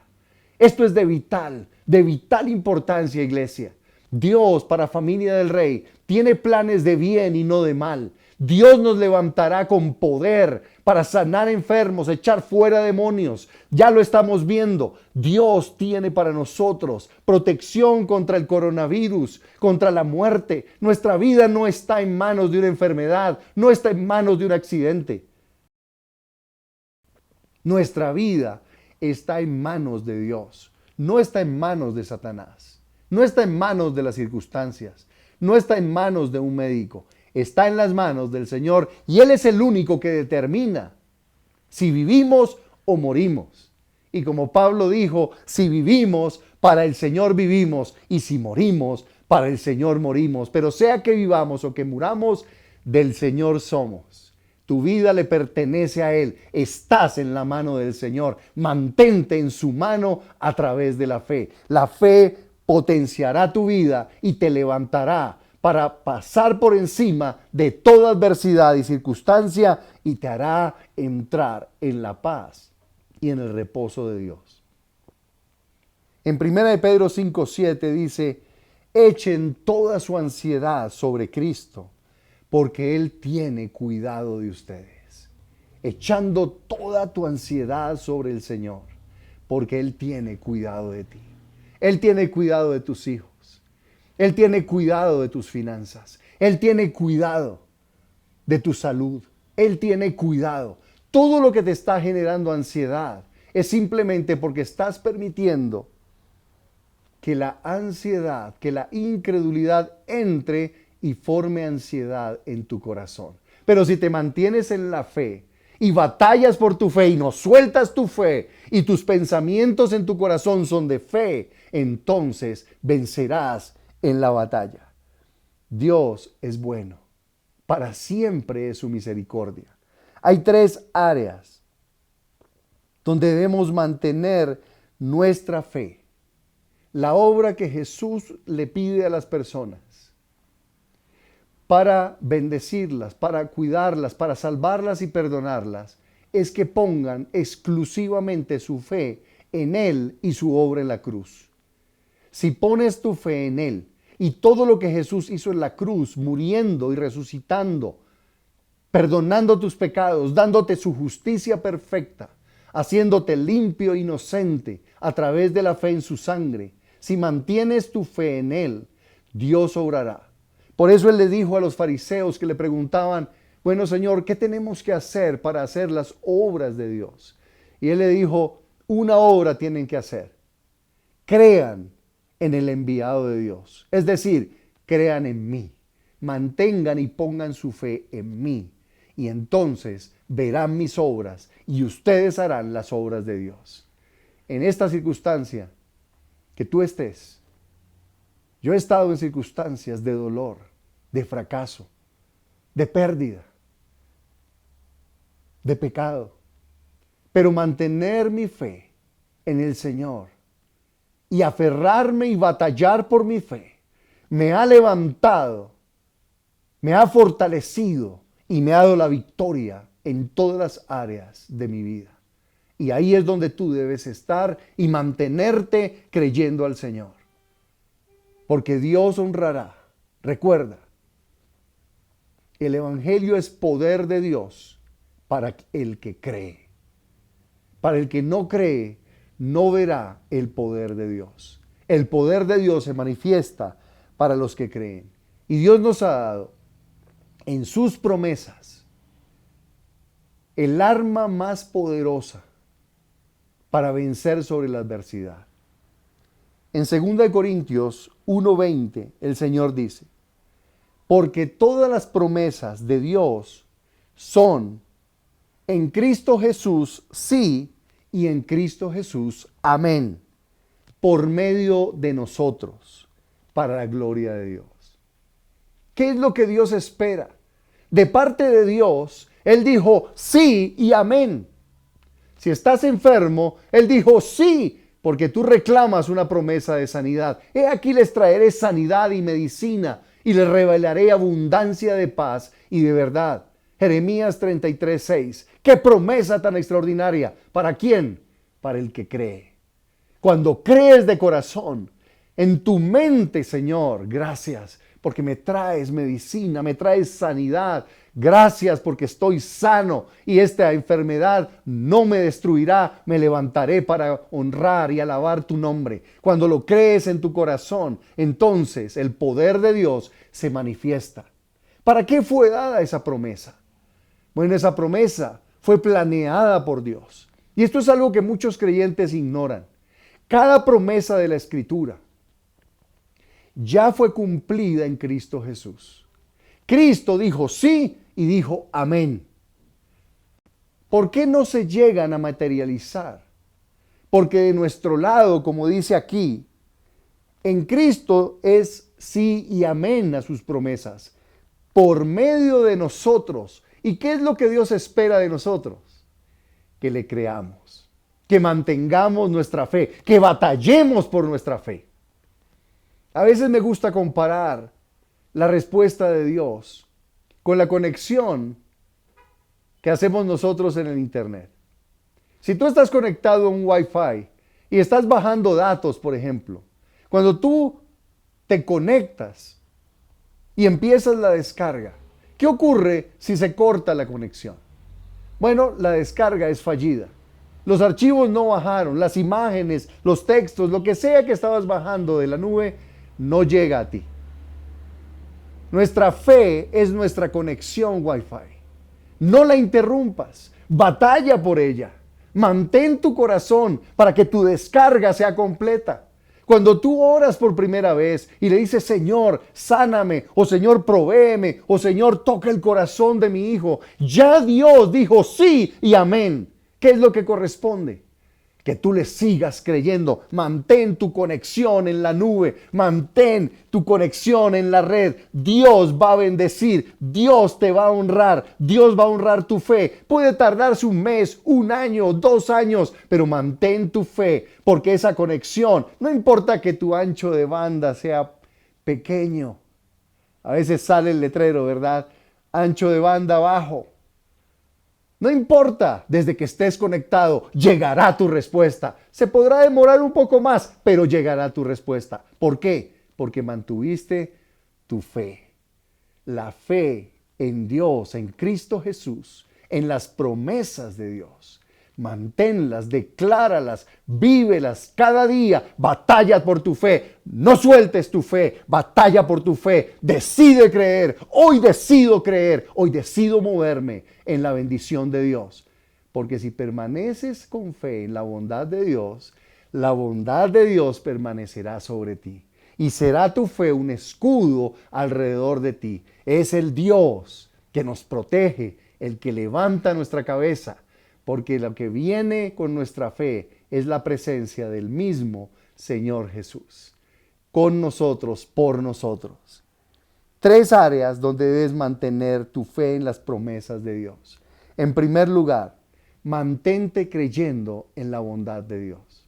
Esto es de vital importancia, iglesia. Dios, para Familia del Rey, tiene planes de bien y no de mal. Dios nos levantará con poder para sanar enfermos, echar fuera demonios. Ya lo estamos viendo. Dios tiene para nosotros protección contra el coronavirus, contra la muerte. Nuestra vida no está en manos de una enfermedad, no está en manos de un accidente. Nuestra vida está en manos de Dios, no está en manos de Satanás, no está en manos de las circunstancias, no está en manos de un médico. Está en las manos del Señor y Él es el único que determina si vivimos o morimos. Y como Pablo dijo, si vivimos, para el Señor vivimos, y si morimos, para el Señor morimos. Pero sea que vivamos o que muramos, del Señor somos. Tu vida le pertenece a Él. Estás en la mano del Señor. Mantente en su mano a través de la fe. La fe potenciará tu vida y te levantará para pasar por encima de toda adversidad y circunstancia y te hará entrar en la paz y en el reposo de Dios. En 1 Pedro 5:7 dice, echen toda su ansiedad sobre Cristo, porque Él tiene cuidado de ustedes. Echando toda tu ansiedad sobre el Señor, porque Él tiene cuidado de ti. Él tiene cuidado de tus hijos. Él tiene cuidado de tus finanzas. Él tiene cuidado de tu salud. Él tiene cuidado. Todo lo que te está generando ansiedad es simplemente porque estás permitiendo que la ansiedad, que la incredulidad entre y forme ansiedad en tu corazón. Pero si te mantienes en la fe y batallas por tu fe y no sueltas tu fe y tus pensamientos en tu corazón son de fe, entonces vencerás en la batalla. Dios es bueno. Para siempre es su misericordia. Hay 3 áreas donde debemos mantener nuestra fe. La obra que Jesús le pide a las personas para bendecirlas, para cuidarlas, para salvarlas y perdonarlas, es que pongan exclusivamente su fe en Él y su obra en la cruz. Si pones tu fe en Él y todo lo que Jesús hizo en la cruz, muriendo y resucitando, perdonando tus pecados, dándote su justicia perfecta, haciéndote limpio e inocente a través de la fe en su sangre, si mantienes tu fe en Él, Dios obrará. Por eso Él le dijo a los fariseos que le preguntaban, bueno Señor, ¿qué tenemos que hacer para hacer las obras de Dios? Y Él le dijo, una obra tienen que hacer. Crean en el enviado de Dios. Es decir, crean en mí. Mantengan y pongan su fe en mí. Y entonces verán mis obras y ustedes harán las obras de Dios. En esta circunstancia que tú estés, yo he estado en circunstancias de dolor, de fracaso, de pérdida, de pecado. Pero mantener mi fe en el Señor y aferrarme y batallar por mi fe me ha levantado, me ha fortalecido y me ha dado la victoria en todas las áreas de mi vida. Y ahí es donde tú debes estar y mantenerte creyendo al Señor. Porque Dios honrará. Recuerda, el Evangelio es poder de Dios para el que cree. Para el que no cree, no verá el poder de Dios. El poder de Dios se manifiesta para los que creen. Y Dios nos ha dado en sus promesas el arma más poderosa para vencer sobre la adversidad. En 2 Corintios 1:20 el Señor dice: porque todas las promesas de Dios son en Cristo Jesús sí y en Cristo Jesús amén, por medio de nosotros, para la gloria de Dios. ¿Qué es lo que Dios espera? De parte de Dios, Él dijo sí y amén. Si estás enfermo, Él dijo sí, porque tú reclamas una promesa de sanidad. He aquí les traeré sanidad y medicina, y les revelaré abundancia de paz y de verdad. Jeremías 33:6. ¡Qué promesa tan extraordinaria! ¿Para quién? Para el que cree. Cuando crees de corazón, en tu mente, Señor, gracias, porque me traes medicina, me traes sanidad. Gracias porque estoy sano y esta enfermedad no me destruirá. Me levantaré para honrar y alabar tu nombre. Cuando lo crees en tu corazón, entonces el poder de Dios se manifiesta. ¿Para qué fue dada esa promesa? Bueno, esa promesa fue planeada por Dios. Y esto es algo que muchos creyentes ignoran. Cada promesa de la Escritura ya fue cumplida en Cristo Jesús. Cristo dijo sí y dijo amén. ¿Por qué no se llegan a materializar? Porque de nuestro lado, como dice aquí, en Cristo es sí y amén a sus promesas, por medio de nosotros. ¿Y qué es lo que Dios espera de nosotros? Que le creamos, que mantengamos nuestra fe, que batallemos por nuestra fe. A veces me gusta comparar la respuesta de Dios con la conexión que hacemos nosotros en el internet. Si tú estás conectado a un Wi-Fi y estás bajando datos, por ejemplo, cuando tú te conectas y empiezas la descarga, ¿qué ocurre si se corta la conexión? Bueno, la descarga es fallida. Los archivos no bajaron, las imágenes, los textos, lo que sea que estabas bajando de la nube, no llega a ti. Nuestra fe es nuestra conexión Wi-Fi. No la interrumpas, batalla por ella. Mantén tu corazón para que tu descarga sea completa. Cuando tú oras por primera vez y le dices, Señor, sáname, o Señor, provéeme, o Señor, toca el corazón de mi hijo, ya Dios dijo sí y amén. ¿Qué es lo que corresponde? Que tú le sigas creyendo. Mantén tu conexión en la nube. Mantén tu conexión en la red. Dios va a bendecir. Dios te va a honrar. Dios va a honrar tu fe. Puede tardarse un mes, un año, 2 años, pero mantén tu fe, porque esa conexión, no importa que tu ancho de banda sea pequeño. A veces sale el letrero, ¿verdad? Ancho de banda bajo. No importa, desde que estés conectado, llegará tu respuesta. Se podrá demorar un poco más, pero llegará tu respuesta. ¿Por qué? Porque mantuviste tu fe. La fe en Dios, en Cristo Jesús, en las promesas de Dios. Manténlas, decláralas, vívelas cada día. Batalla por tu fe. No sueltes tu fe. Batalla por tu fe. Decide creer. Hoy decido creer. Hoy decido moverme en la bendición de Dios. Porque si permaneces con fe en la bondad de Dios, la bondad de Dios permanecerá sobre ti. Y será tu fe un escudo alrededor de ti. Es el Dios que nos protege, el que levanta nuestra cabeza. Porque lo que viene con nuestra fe es la presencia del mismo Señor Jesús. Con nosotros, por nosotros. 3 áreas donde debes mantener tu fe en las promesas de Dios. En primer lugar, mantente creyendo en la bondad de Dios.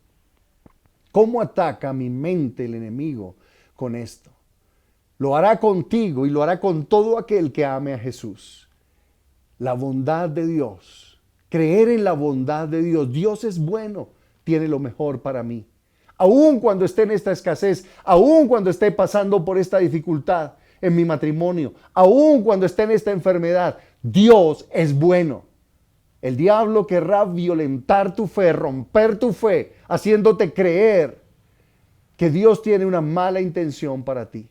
¿Cómo ataca mi mente el enemigo con esto? Lo hará contigo y lo hará con todo aquel que ame a Jesús. La bondad de Dios creer en la bondad de Dios. Dios es bueno, tiene lo mejor para mí. Aún cuando esté en esta escasez, aún cuando esté pasando por esta dificultad en mi matrimonio, aún cuando esté en esta enfermedad, Dios es bueno. El diablo querrá violentar tu fe, romper tu fe, haciéndote creer que Dios tiene una mala intención para ti.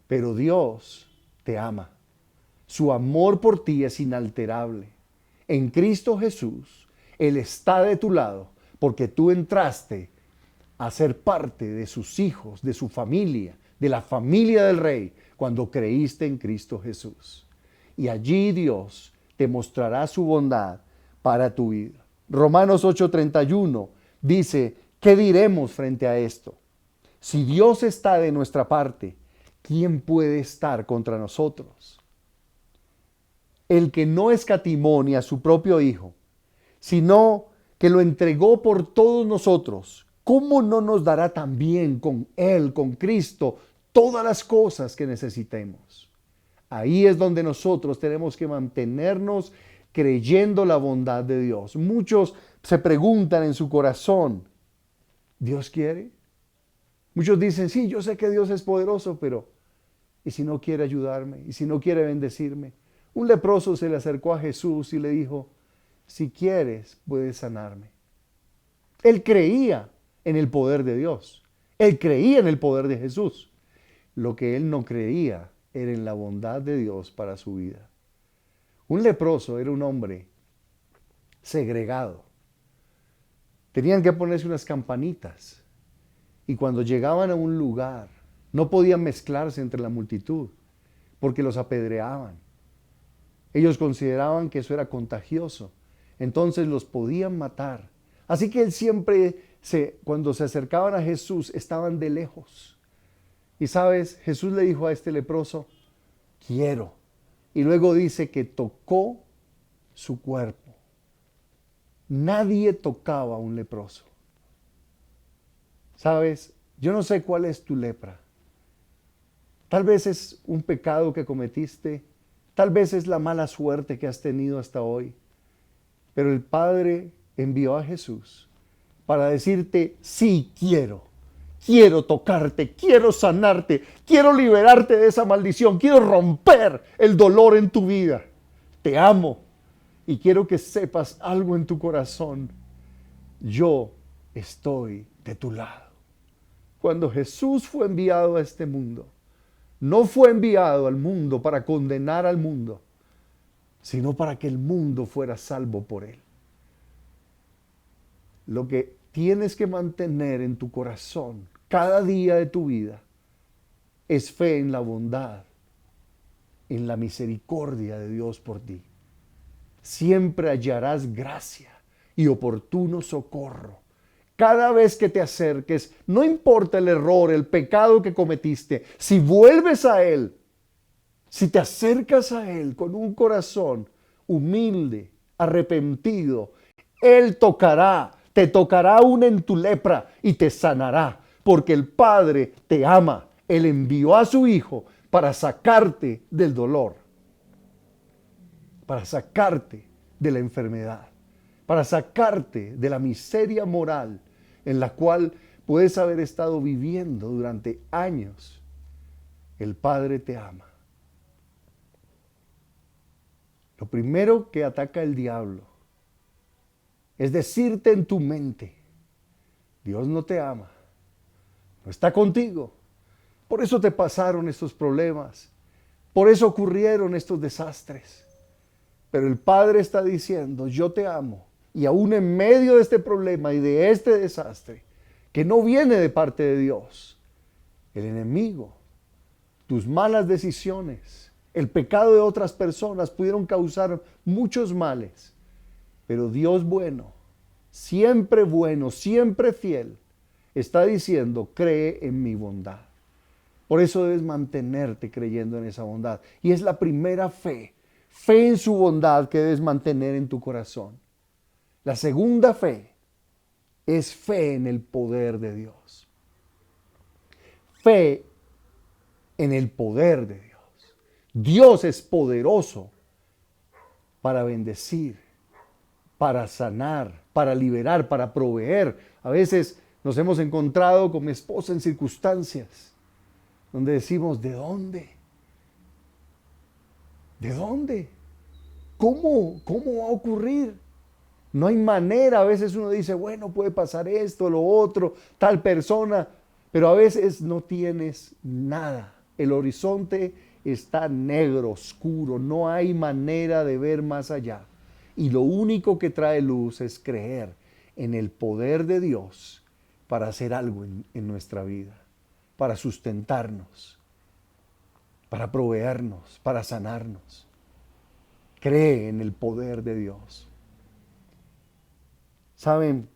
Pero Dios te ama. Su amor por ti es inalterable. En Cristo Jesús, Él está de tu lado porque tú entraste a ser parte de sus hijos, de su familia, de la familia del Rey, cuando creíste en Cristo Jesús. Y allí Dios te mostrará su bondad para tu vida. Romanos 8:31 dice, ¿qué diremos frente a esto? Si Dios está de nuestra parte, ¿quién puede estar contra nosotros? El que no escatimó ni a su propio Hijo, sino que lo entregó por todos nosotros, ¿cómo no nos dará también con Él, con Cristo, todas las cosas que necesitemos? Ahí es donde nosotros tenemos que mantenernos creyendo la bondad de Dios. Muchos se preguntan en su corazón, ¿Dios quiere? Muchos dicen, sí, yo sé que Dios es poderoso, pero ¿y si no quiere ayudarme? ¿Y si no quiere bendecirme? Un leproso se le acercó a Jesús y le dijo, si quieres, puedes sanarme. Él creía en el poder de Dios. Él creía en el poder de Jesús. Lo que él no creía era en la bondad de Dios para su vida. Un leproso era un hombre segregado. Tenían que ponerse unas campanitas. Y cuando llegaban a un lugar, no podían mezclarse entre la multitud, porque los apedreaban. Ellos consideraban que eso era contagioso, entonces los podían matar. Así que él siempre, cuando se acercaban a Jesús, estaban de lejos. Y sabes, Jesús le dijo a este leproso, quiero. Y luego dice que tocó su cuerpo. Nadie tocaba a un leproso. Sabes, yo no sé cuál es tu lepra. Tal vez es un pecado que cometiste. Tal vez es la mala suerte que has tenido hasta hoy. Pero el Padre envió a Jesús para decirte, sí quiero. Quiero tocarte, quiero sanarte, quiero liberarte de esa maldición, quiero romper el dolor en tu vida. Te amo y quiero que sepas algo en tu corazón. Yo estoy de tu lado. Cuando Jesús fue enviado a este mundo, no fue enviado al mundo para condenar al mundo, sino para que el mundo fuera salvo por él. Lo que tienes que mantener en tu corazón cada día de tu vida es fe en la bondad, en la misericordia de Dios por ti. Siempre hallarás gracia y oportuno socorro. Cada vez que te acerques, no importa el error, el pecado que cometiste, si vuelves a Él, si te acercas a Él con un corazón humilde, arrepentido, Él te tocará aún en tu lepra y te sanará, porque el Padre te ama. Él envió a su Hijo para sacarte del dolor, para sacarte de la enfermedad, para sacarte de la miseria moral en la cual puedes haber estado viviendo durante años. El Padre te ama. Lo primero que ataca el diablo es decirte en tu mente, Dios no te ama, no está contigo. Por eso te pasaron estos problemas, por eso ocurrieron estos desastres. Pero el Padre está diciendo, yo te amo. Y aún en medio de este problema y de este desastre, que no viene de parte de Dios, el enemigo, tus malas decisiones, el pecado de otras personas pudieron causar muchos males. Pero Dios bueno, siempre fiel, está diciendo, cree en mi bondad. Por eso debes mantenerte creyendo en esa bondad. Y es la primera fe en su bondad que debes mantener en tu corazón. La segunda fe es fe en el poder de Dios. Fe en el poder de Dios. Dios es poderoso para bendecir, para sanar, para liberar, para proveer. A veces nos hemos encontrado con mi esposa en circunstancias donde decimos, ¿de dónde? ¿De dónde? ¿Cómo va a ocurrir? No hay manera. A veces uno dice, bueno, puede pasar esto, lo otro, tal persona, pero a veces no tienes nada. El horizonte está negro, oscuro, no hay manera de ver más allá. Y lo único que trae luz es creer en el poder de Dios para hacer algo en nuestra vida, para sustentarnos, para proveernos, para sanarnos. Cree en el poder de Dios. Saben,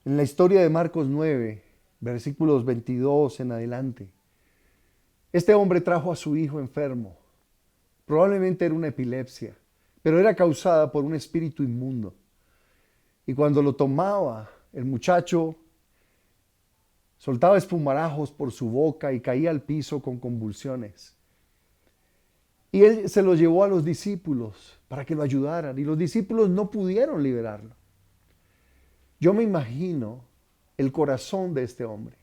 en la historia de Marcos 9, versículos 22 en adelante, este hombre trajo a su hijo enfermo. Probablemente era una epilepsia, pero era causada por un espíritu inmundo. Y cuando lo tomaba, el muchacho soltaba espumarajos por su boca y caía al piso con convulsiones. Y él se lo llevó a los discípulos para que lo ayudaran. Y los discípulos no pudieron liberarlo. Yo me imagino el corazón de este hombre.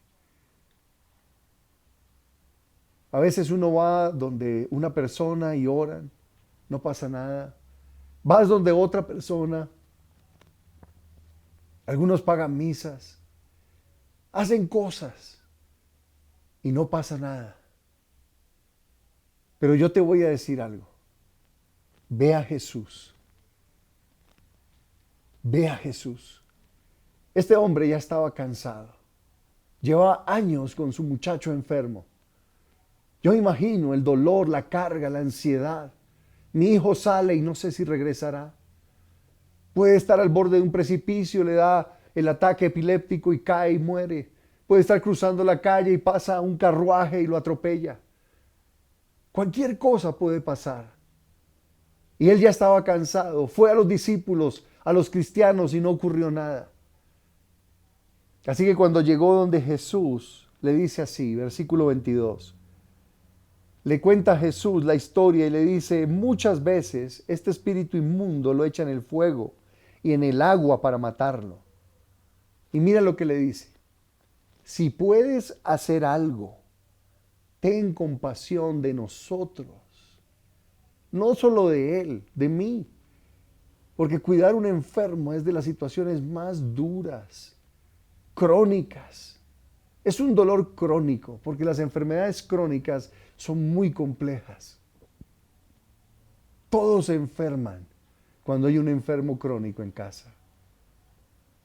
A veces uno va donde una persona y oran, no pasa nada. Vas donde otra persona, algunos pagan misas, hacen cosas y no pasa nada. Pero yo te voy a decir algo. Ve a Jesús. Ve a Jesús. Este hombre ya estaba cansado. Llevaba años con su muchacho enfermo. Yo imagino el dolor, la carga, la ansiedad. Mi hijo sale y no sé si regresará. Puede estar al borde de un precipicio, le da el ataque epiléptico y cae y muere. Puede estar cruzando la calle y pasa un carruaje y lo atropella. Cualquier cosa puede pasar. Y él ya estaba cansado. Fue a los discípulos, a los cristianos y no ocurrió nada. Así que cuando llegó donde Jesús, le dice así, versículo 22. Le cuenta a Jesús la historia y le dice, muchas veces este espíritu inmundo lo echa en el fuego y en el agua para matarlo. Y mira lo que le dice. Si puedes hacer algo, ten compasión de nosotros. No solo de él, de mí. Porque cuidar a un enfermo es de las situaciones más duras, crónicas. Es un dolor crónico, porque las enfermedades crónicas son muy complejas. Todos se enferman cuando hay un enfermo crónico en casa.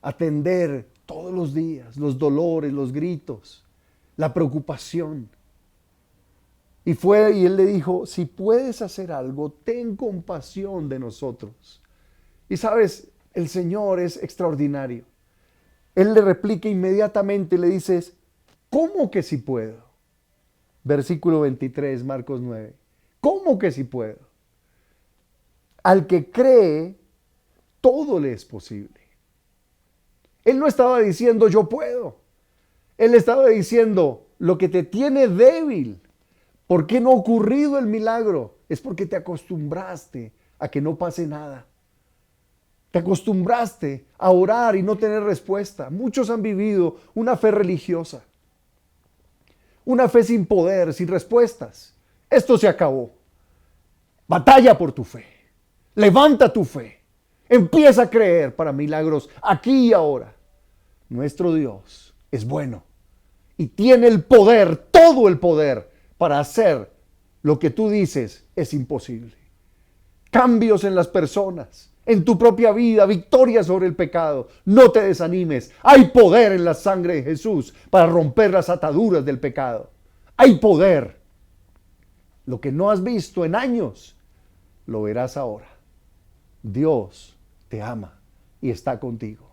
Atender todos los días los dolores, los gritos, la preocupación. Y fue y él le dijo, si puedes hacer algo, ten compasión de nosotros. Y sabes, el Señor es extraordinario. Él le replica inmediatamente y le dice, ¿cómo que si puedo? Versículo 23, Marcos 9. ¿Cómo que si puedo? Al que cree, todo le es posible. Él no estaba diciendo yo puedo. Él estaba diciendo lo que te tiene débil. ¿Por qué no ha ocurrido el milagro? Es porque te acostumbraste a que no pase nada. Te acostumbraste a orar y no tener respuesta. Muchos han vivido una fe religiosa. Una fe sin poder, sin respuestas. Esto se acabó. Batalla por tu fe. Levanta tu fe. Empieza a creer para milagros aquí y ahora. Nuestro Dios es bueno y tiene el poder, todo el poder, para hacer lo que tú dices es imposible. Cambios en las personas, en tu propia vida, victoria sobre el pecado. No te desanimes. Hay poder en la sangre de Jesús para romper las ataduras del pecado. Hay poder. Lo que no has visto en años, lo verás ahora. Dios te ama y está contigo.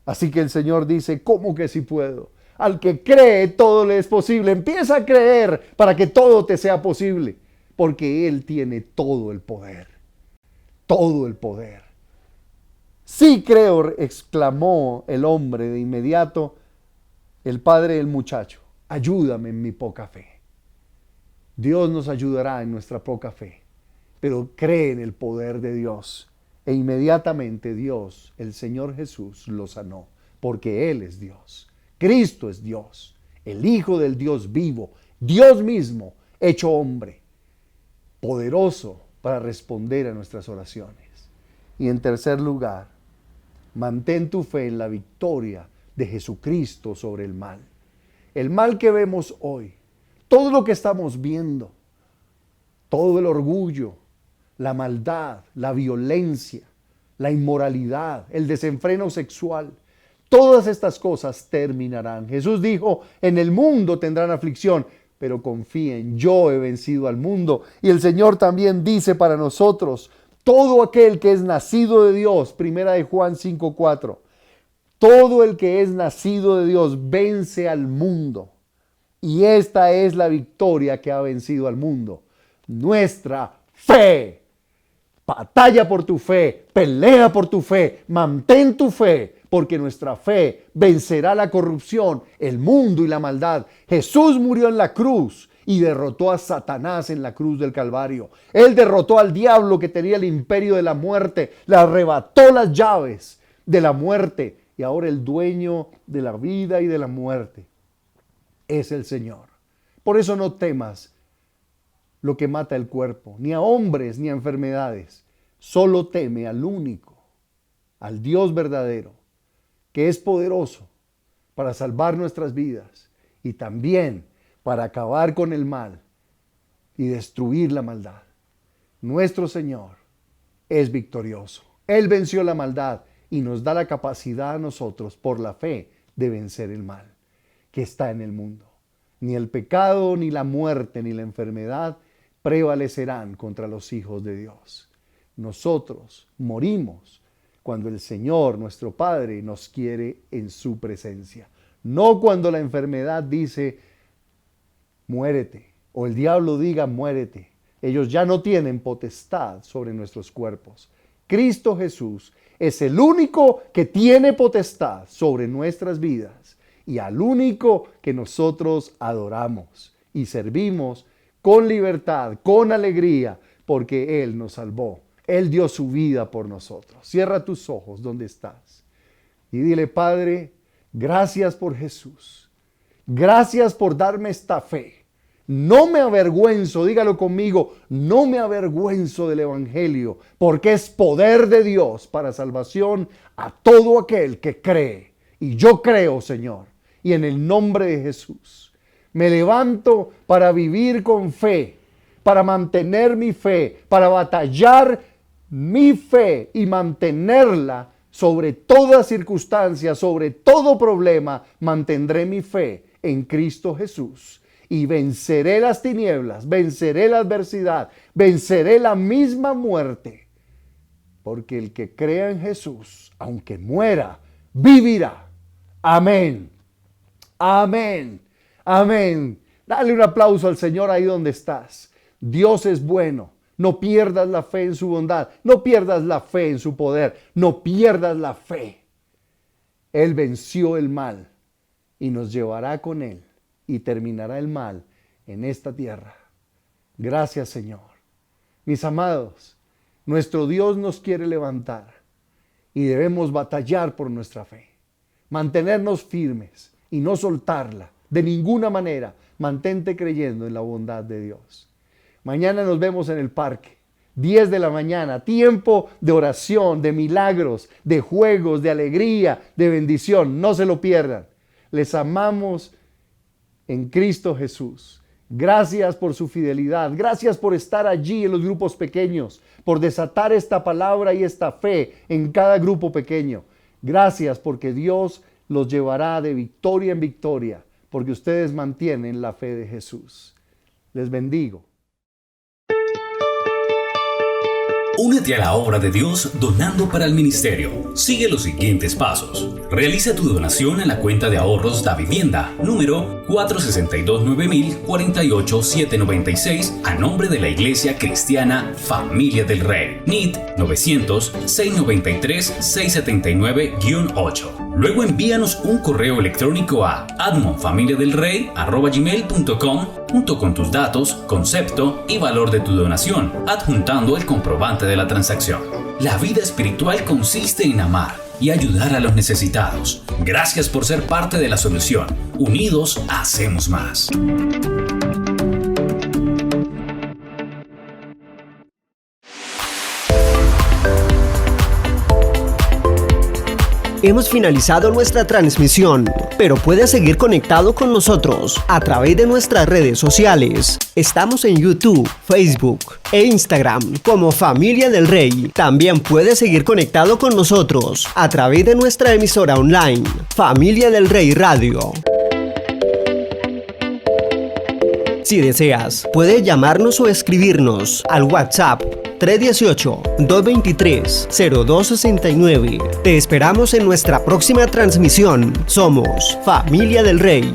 Así que el Señor dice, ¿cómo que si puedo? Al que cree, todo le es posible. Empieza a creer para que todo te sea posible, porque Él tiene todo el poder. Todo el poder. Sí creo, exclamó el hombre de inmediato, el padre del muchacho. Ayúdame en mi poca fe. Dios nos ayudará en nuestra poca fe, pero cree en el poder de Dios. E inmediatamente Dios, el Señor Jesús, lo sanó, porque Él es Dios. Cristo es Dios, el Hijo del Dios vivo, Dios mismo, hecho hombre, poderoso para responder a nuestras oraciones. Y en tercer lugar, mantén tu fe en la victoria de Jesucristo sobre el mal. El mal que vemos hoy, todo lo que estamos viendo, todo el orgullo, la maldad, la violencia, la inmoralidad, el desenfreno sexual, todas estas cosas terminarán. Jesús dijo, en el mundo tendrán aflicción, pero confíen, yo he vencido al mundo. Y el Señor también dice para nosotros, todo aquel que es nacido de Dios, primera de Juan 5:4, todo el que es nacido de Dios vence al mundo. Y esta es la victoria que ha vencido al mundo, nuestra fe. Batalla por tu fe, pelea por tu fe, mantén tu fe, porque nuestra fe vencerá la corrupción, el mundo y la maldad. Jesús murió en la cruz y derrotó a Satanás en la cruz del Calvario. Él derrotó al diablo que tenía el imperio de la muerte, le arrebató las llaves de la muerte y ahora el dueño de la vida y de la muerte es el Señor. Por eso no temas lo que mata el cuerpo, ni a hombres ni a enfermedades. Solo teme al único, al Dios verdadero, que es poderoso para salvar nuestras vidas y también para acabar con el mal y destruir la maldad. Nuestro Señor es victorioso. Él venció la maldad y nos da la capacidad a nosotros, por la fe, de vencer el mal que está en el mundo. Ni el pecado, ni la muerte, ni la enfermedad prevalecerán contra los hijos de Dios. Nosotros morimos cuando el Señor, nuestro Padre, nos quiere en su presencia. No cuando la enfermedad dice, muérete, o el diablo diga, muérete. Ellos ya no tienen potestad sobre nuestros cuerpos. Cristo Jesús es el único que tiene potestad sobre nuestras vidas y al único que nosotros adoramos y servimos con libertad, con alegría, porque Él nos salvó. Él dio su vida por nosotros. Cierra tus ojos donde estás y dile, Padre, gracias por Jesús. Gracias por darme esta fe. No me avergüenzo, dígalo conmigo, no me avergüenzo del Evangelio, porque es poder de Dios para salvación a todo aquel que cree. Y yo creo, Señor, y en el nombre de Jesús, me levanto para vivir con fe, para mantener mi fe, para batallar mi fe y mantenerla sobre toda circunstancia, sobre todo problema. Mantendré mi fe en Cristo Jesús y venceré las tinieblas, venceré la adversidad, venceré la misma muerte, porque el que crea en Jesús, aunque muera, vivirá. Amén, amén, amén. Dale un aplauso al Señor ahí donde estás. Dios es bueno. No pierdas la fe en su bondad, no pierdas la fe en su poder, no pierdas la fe. Él venció el mal y nos llevará con Él y terminará el mal en esta tierra. Gracias, Señor. Mis amados, nuestro Dios nos quiere levantar y debemos batallar por nuestra fe, mantenernos firmes y no soltarla de ninguna manera. Mantente creyendo en la bondad de Dios. Mañana nos vemos en el parque, 10 de la mañana, tiempo de oración, de milagros, de juegos, de alegría, de bendición. No se lo pierdan. Les amamos en Cristo Jesús. Gracias por su fidelidad. Gracias por estar allí en los grupos pequeños, por desatar esta palabra y esta fe en cada grupo pequeño. Gracias porque Dios los llevará de victoria en victoria, porque ustedes mantienen la fe de Jesús. Les bendigo. Únete a la obra de Dios donando para el ministerio. Sigue los siguientes pasos. Realiza tu donación a la cuenta de ahorros Da Vivienda, número 462-9000-48796, a nombre de la Iglesia Cristiana Familia del Rey. NIT 900-693-679-8. Luego envíanos un correo electrónico a admonfamiliadelrey@gmail.com junto con tus datos, concepto y valor de tu donación, adjuntando el comprobante de la transacción. La vida espiritual consiste en amar y ayudar a los necesitados. Gracias por ser parte de la solución. Unidos hacemos más. Hemos finalizado nuestra transmisión, pero puedes seguir conectado con nosotros a través de nuestras redes sociales. Estamos en YouTube, Facebook e Instagram como Familia del Rey. También puedes seguir conectado con nosotros a través de nuestra emisora online, Familia del Rey Radio. Si deseas, puedes llamarnos o escribirnos al WhatsApp 318-223-0269. Te esperamos en nuestra próxima transmisión. Somos Familia del Rey.